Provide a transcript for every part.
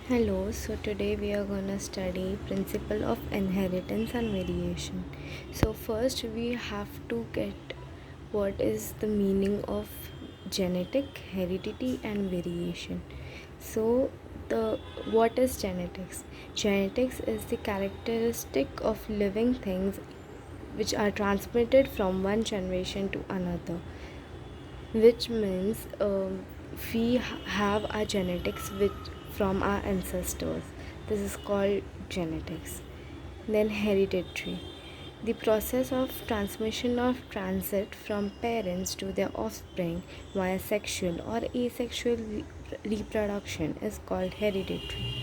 Hello, so today we are gonna study principle of inheritance and variation. So first we have to get what is the meaning of genetic, heredity and variation. So the what is genetics? Genetics is the characteristic of living things which are transmitted from one generation to another, which means we have our genetics which from our ancestors. This is called genetics. Then hereditary, the process of transmission of transit from parents to their offspring via sexual or asexual reproduction is called hereditary.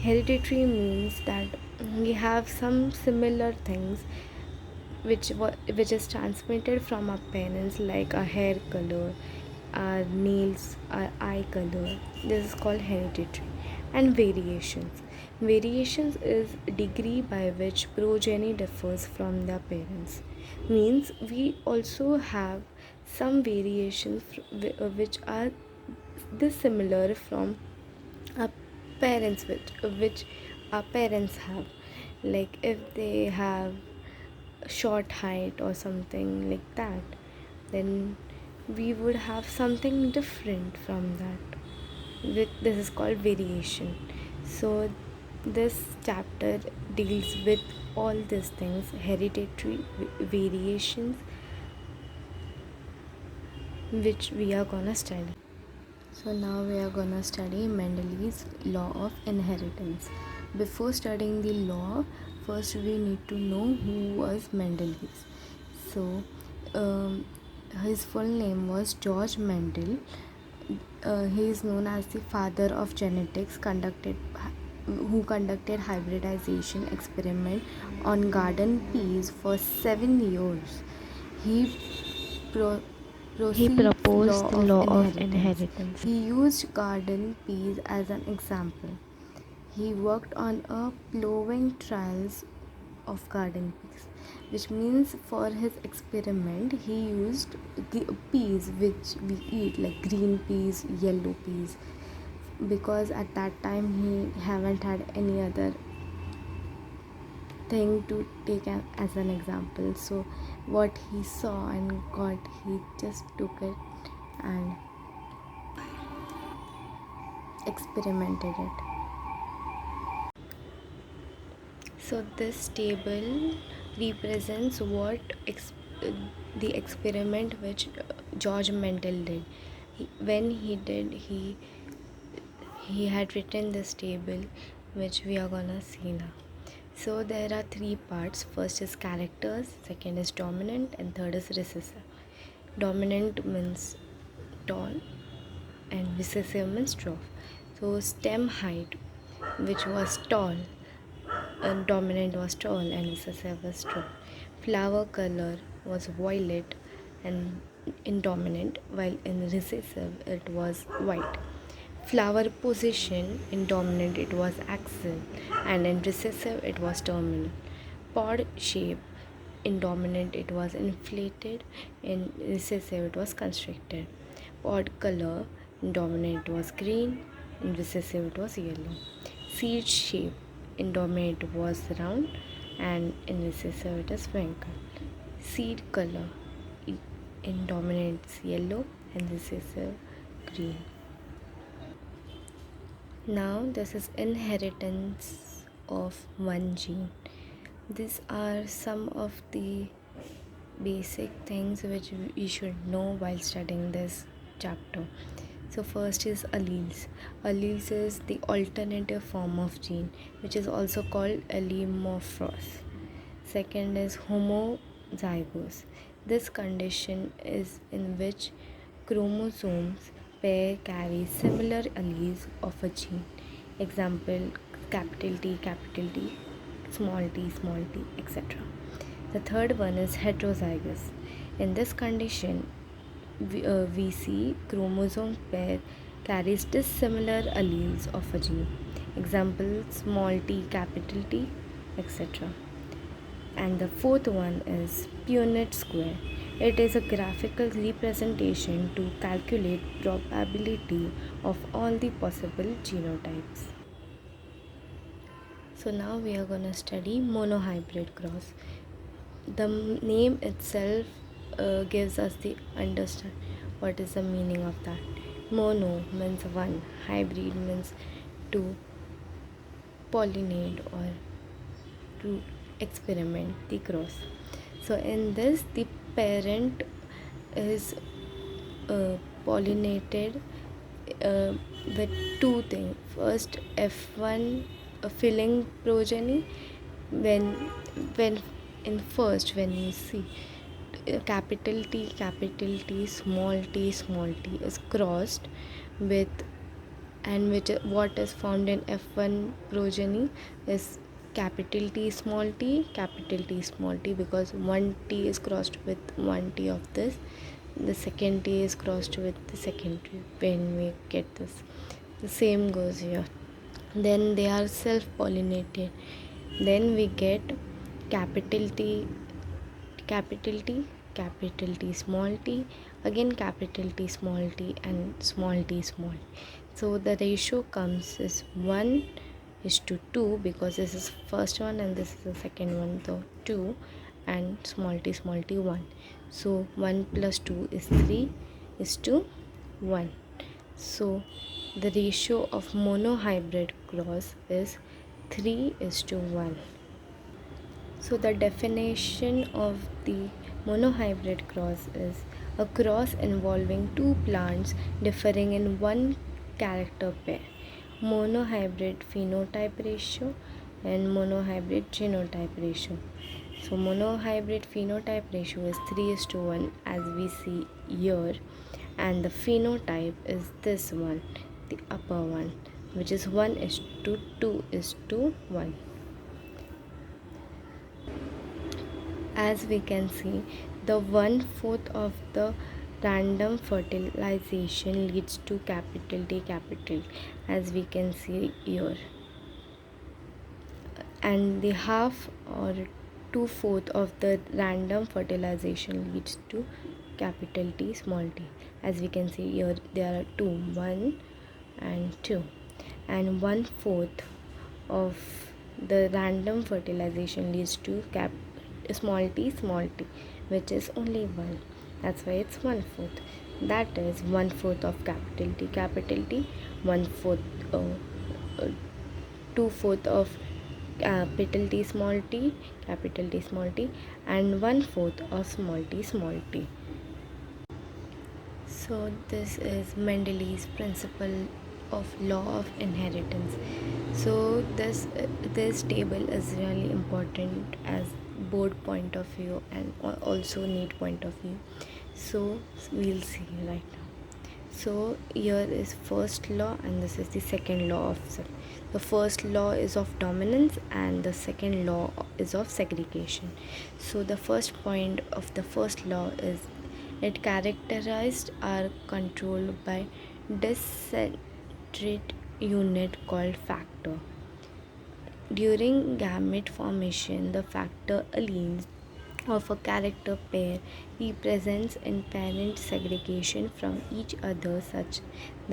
Hereditary means that we have some similar things which is transmitted from our parents, like our hair color, our nails, our eye color. This is called hereditary. And variations is degree by which progeny differs from their parents. Means we also have some variations which are dissimilar from our parents, which our parents have, like if they have short height or something like that, then we would have something different from that. This is called variation. So this chapter deals with all these things: hereditary, variations, which we are gonna study. So now we are gonna study Mendeleev's law of inheritance. Before studying the law, first we need to know who was Mendeleev. So his full name was George Mendel. He is known as the father of genetics, who conducted hybridization experiment on garden peas for 7 years. He pro- He proceeds proposed law the of law of inheritance. inheritance. He used garden peas as an example. He worked on a ploughing trials of garden peas, which means for his experiment he used peas which we eat, like green peas, yellow peas, because at that time he haven't had any other thing to take as an example. So what he saw and got, he just took it and experimented it. So this table represents the experiment which George Mendel did. When he did, he had written this table, which we are gonna see now. So there are three parts. First is characters, second is dominant, and third is recessive. Dominant means tall and recessive means dwarf. So stem height, which was tall, and dominant was tall and recessive was dwarf. Flower color was violet and in dominant, while in recessive it was white. Flower position in dominant it was axial, and in recessive it was terminal. Pod shape in dominant it was inflated, in recessive it was constricted. Pod color in dominant was green, in recessive it was yellow. Seed shape in dominant was round, and in recessive it is wrinkled. Seed color in dominant is yellow and recessive green. Now this is inheritance of one gene. These are some of the basic things which we should know while studying this chapter. So first is alleles. Alleles is the alternative form of gene, which is also called allemorphous. Second is homozygous. This condition is in which chromosomes pair carry similar alleles of a gene. Example: capital T, small t, etc. The third one is heterozygous. In this condition, we see chromosome pair carries dissimilar alleles of a gene. Example: small t, capital T, etc. And the fourth one is Punnett square. It is a graphical representation to calculate probability of all the possible genotypes. So now we are going to study monohybrid cross. The name itself gives us the understand what is the meaning of that. Mono means one, hybrid means to pollinate or to experiment the cross. So in this, the parent is pollinated with two things. First, F1 filling progeny. When when you see capital T, small t is crossed with, and which what is found in F1 progeny is capital T small t, because one T is crossed with one T of this, the second T is crossed with the second T. When we get this, the same goes here. Then they are self-pollinated. Then we get capital T, capital T, capital T small t, again capital T small t, and small t small. So the ratio comes is 1:2, because this is first one and this is the second one, so 2, and small t 1. So 1 plus 2 is 3:1. So the ratio of monohybrid cross is 3:1. So the definition of the monohybrid cross is a cross involving two plants differing in one character pair. Monohybrid phenotype ratio and monohybrid genotype ratio. So monohybrid phenotype ratio is 3:1 as we see here, and the phenotype is this one, the upper one, which is 1:2:1. As we can see, the 1/4 of the random fertilization leads to capital T, as we can see here, and the half or 2/4 of the random fertilization leads to capital T small t, as we can see here. There are 1 and 2, and 1/4 of the random fertilization leads to small t, which is only 1. That's why it's 1/4. That is 1/4 of capital T, 1/4, 2/4 of capital T, small t, and 1/4 of small t. So this is Mendeleev's principle of law of inheritance. So this table is really important as board point of view and also NEET point of view. So we'll see right now. So here is first law and this is the second law of the first law is of dominance and the second law is of segregation. So the first point of the first law is it characterized are controlled by discentrate unit called factor. During gamete formation, the factor alleles of a character pair represents in parent segregation from each other such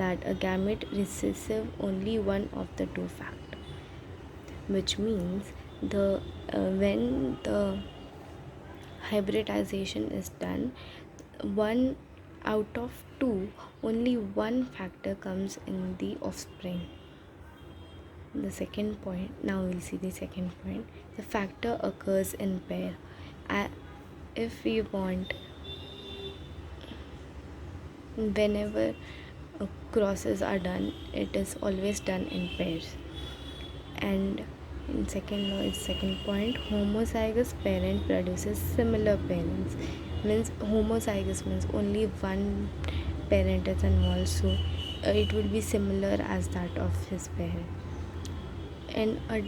that a gamete receives only one of the two factors, which means when the hybridization is done, one out of two, only one factor comes in the offspring. The second point, now we'll see the second point. The factor occurs in pair. If we want, whenever crosses are done, it is always done in pairs. And in second law is second point, homozygous parent produces similar parents. Means homozygous means only one parent is involved, so it will be similar as that of his parent. And a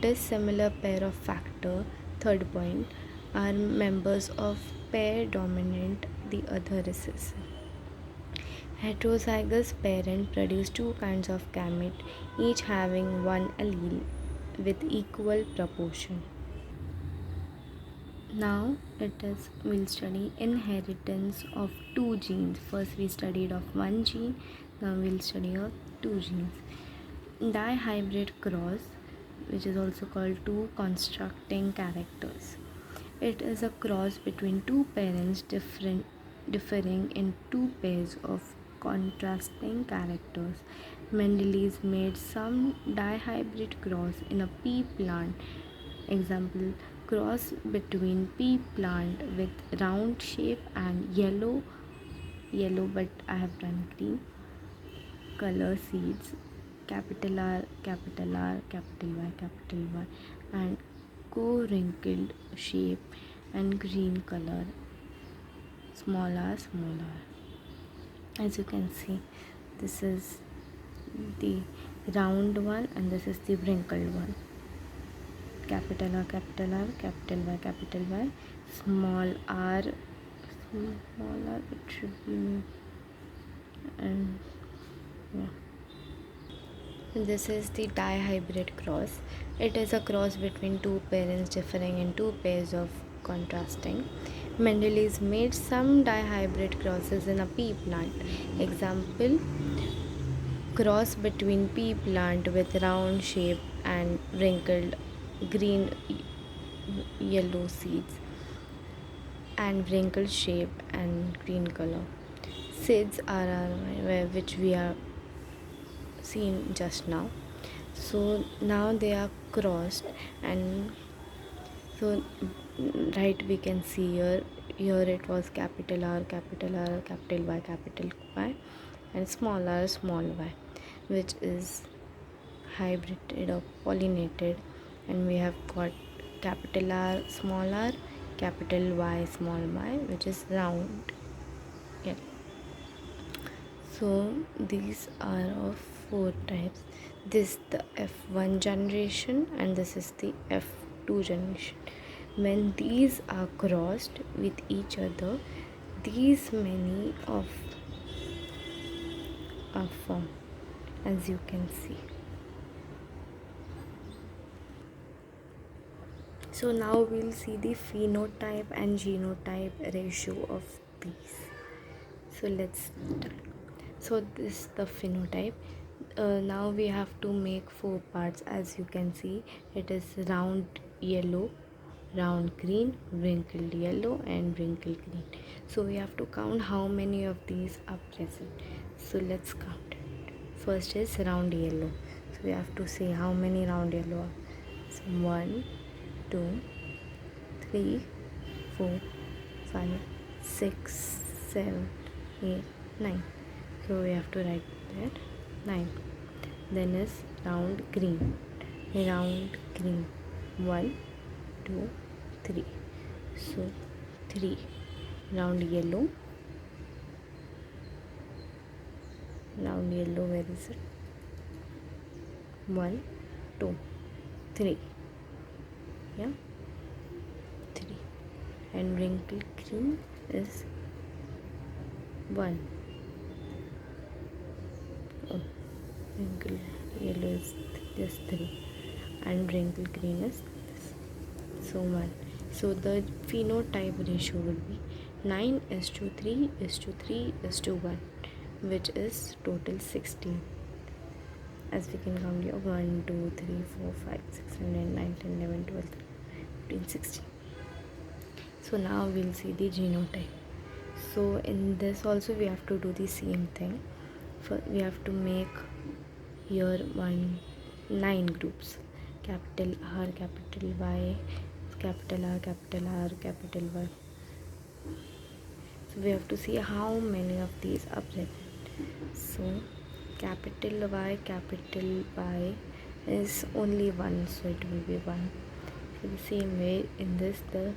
dissimilar pair of factor, third point, are members of pair dominant the other recessive. Heterozygous parent produce two kinds of gamete, each having one allele with equal proportion. Now we'll study inheritance of two genes. First we studied of one gene, now we'll study of two genes. Dihybrid cross which is also called two constructing characters. It is a cross between two parents differing in two pairs of contrasting characters. Mendeleev made some dihybrid cross in a pea plant. Example: cross between pea plant with round shape and yellow but I have done green color seeds, capital R, capital R, capital Y, and co-wrinkled shape and green color, small r, small r. As you can see, this is the round one and this is the wrinkled one. Capital R, capital R, capital Y, small r, it should be, and yeah. This is the dihybrid cross. It is a cross between two parents differing in two pairs of contrasting. Mendeleev made some dihybrid crosses in a pea plant. Example: cross between pea plant with round shape and wrinkled green yellow seeds and wrinkled shape and green color. Seeds are which we are seen just now. So now they are crossed, and so right we can see here it was capital R, capital Y, and small r, small y, which is hybrided or pollinated, and we have got capital R, small r, capital Y, small y, which is round. Yeah. So these are of four types. This is the F1 generation and this is the F2 generation. When these are crossed with each other, these many of are formed, as you can see. So now we'll see the phenotype and genotype ratio of these. So let's start. So this is the phenotype. Now we have to make four parts. As you can see, it is round yellow, round green, wrinkled yellow, and wrinkled green. So we have to count how many of these are present. So let's count it. First is round yellow. So we have to say how many round yellow are. So 1, 2, 3, 4, 5, 6, 7, 8, 9. So we have to write that 9. Then is round green. 1, 2, 3. So 3. Round yellow. Where is it? 1, 2, 3. Yeah, 3. And wrinkled green is 1. Wrinkled yellow is this 3, and wrinkled green is this. So 1. So the phenotype ratio would be 9:3:3:1, which is total 16. As we can count here, 1, 2, 3, 4, 5, 6, 7, 8, 9, 10, 11, 12, 13, 16. So now we'll see the genotype. So in this also we have to do the same thing. We have to make here 9 groups. Capital R, capital Y, capital R, capital Y. So we have to see how many of these are present. So capital Y is only 1, so it will be 1. So the same way in this the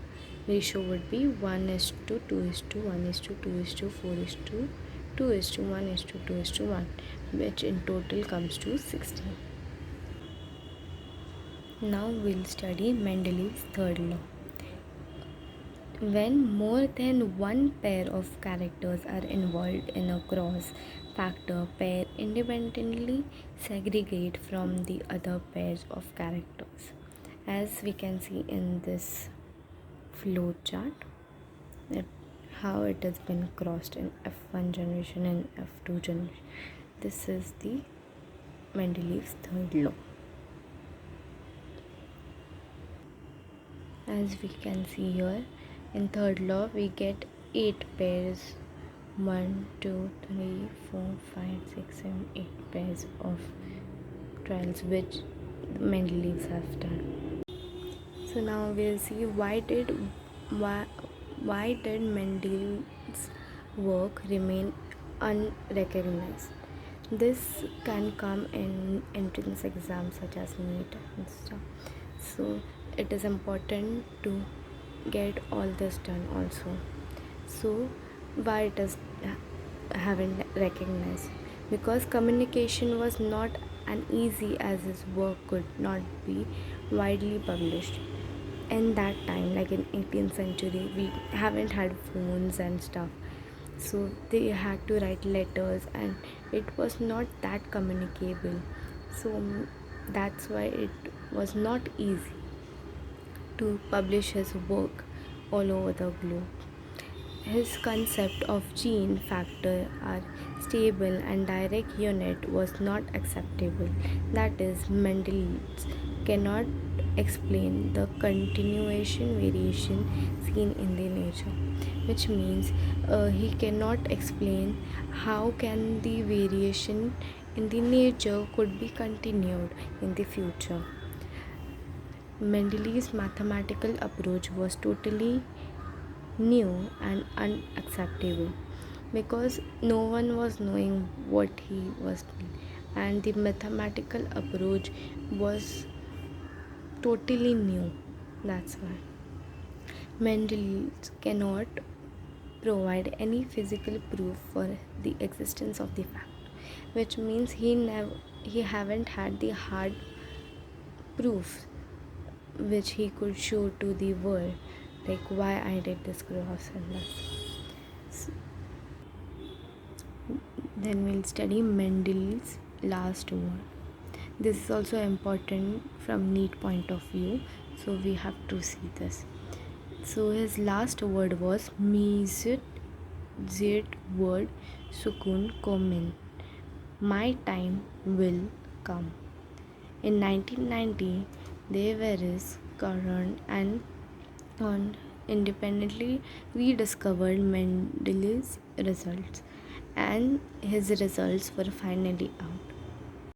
ratio would be 1:2:2:1:2:4:2:1:1, which in total comes to 16. Now we'll study Mendeleev's third law. When more than one pair of characters are involved in a cross, factor pair independently segregate from the other pairs of characters. As we can see in this flow chart, how it has been crossed in F1 generation and F2 generation. This is the Mendeleev's third law. as we can see here. In third law we get 8 pairs, 1 2 3 4 5 6 7 8 pairs of trials which Mendeleev have done. So now we'll see why did Mendel's work remain unrecognized. This can come in entrance exams such as NEET and stuff. So it is important to get all this done also. So why it is haven't recognized? Because communication was not as easy as his work could not be widely published. In that time, like in 18th century, we haven't had phones and stuff, so they had to write letters and it was not that communicable. So that's why it was not easy to publish his work all over the globe. His concept of gene factor are stable and direct unit was not acceptable. That is, Mendel cannot explain the continuation variation seen in the nature, which means he cannot explain how can the variation in the nature could be continued in the future. Mendeleev's mathematical approach was totally new and unacceptable because no one was knowing what he was doing, and the mathematical approach was totally new. That's why Mendel cannot provide any physical proof for the existence of the fact, which means he haven't had the hard proof which he could show to the world, like why I did this cross and that. So, then we'll study Mendel's last word. This is also important from NEET point of view, so we have to see this. So his last word was MHT-CET word Sukun Komen. My time will come. In 1990, they were current and independently rediscovered Mendel's results, and his results were finally out.